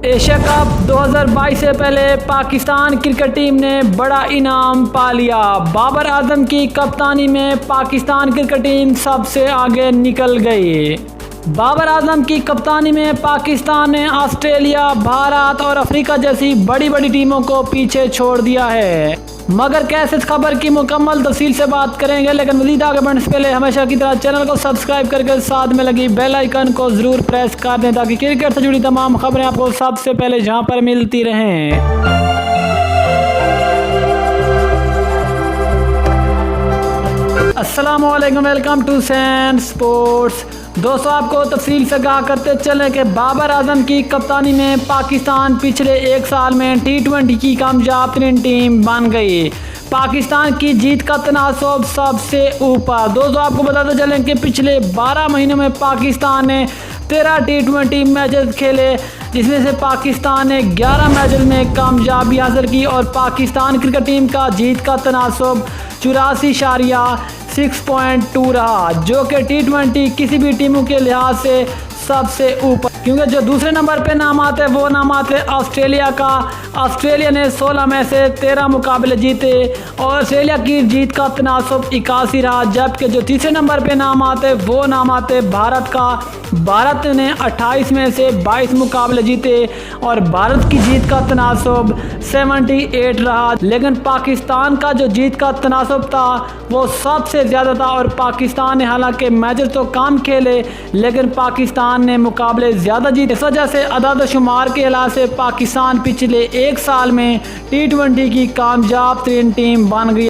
Asia cup 2022 से पहले Pakistan cricket team ने बड़ा इनाम पा लिया। बाबर आजम की कप्तानी में पाकिस्तान क्रिकेट टीम सबसे आगे निकल गई। बाबर आजम की कप्तानी में पाकिस्तान ने ऑस्ट्रेलिया, भारत और अफ्रीका जैसी बड़ी बड़ी टीमों को पीछे छोड़ दिया है। मगर कैसे इस खबर की मुकम्मल तफसील से बात करेंगे, लेकिन मज़ीद आगे बढ़ने से पहले हमेशा की तरह चैनल को सब्सक्राइब करके साथ में लगी बेल आइकन को ज़रूर प्रेस कर दें ताकि क्रिकेट से जुड़ी तमाम खबरें आपको सबसे पहले जहां पर मिलती रहें। अस्सलामुअलैकुम, वेलकम टू सैन स्पोर्ट्स। दोस्तों, आपको तफसील से कहा करते चलें कि बाबर आजम की कप्तानी में पाकिस्तान पिछले एक साल में T20 की कामयाब तरीन टीम बन गई। पाकिस्तान की जीत का तनासब सबसे ऊपर। दोस्तों, आपको बताते चलें कि पिछले 12 महीनों में पाकिस्तान ने 13 T20 मैचेस खेले, जिसमें से पाकिस्तान ने 11 मैचों में कामयाबी हासिल की और पाकिस्तान क्रिकेट टीम का जीत का तनासब 84.2 रहा, जो कि T20 किसी भी टीमों के लिहाज से सबसे ऊपर। क्योंकि जो दूसरे नंबर पे नाम आते वो नाम आते ऑस्ट्रेलिया का। ऑस्ट्रेलिया ने 16 में से 13 मुकाबले जीते और ऑस्ट्रेलिया की जीत का तनासब 81 रहा। जबकि जो तीसरे नंबर पे नाम आते वो नाम आते भारत का। भारत ने 28 में से 22 मुकाबले जीते और भारत की जीत का तनासब 78 रहा। लेकिन पाकिस्तान का जो जीत का तनासब था वो सबसे ज़्यादा था और पाकिस्तान ने हालांकि मैचेस तो कम खेले, लेकिन पाकिस्तान ने मुकाबले ज़्यादा जीते। इस वजह से अदाद शुमार के लिहाज से पाकिस्तान पिछले एक साल में T20 की कामयाब तरीन टीम बन गई।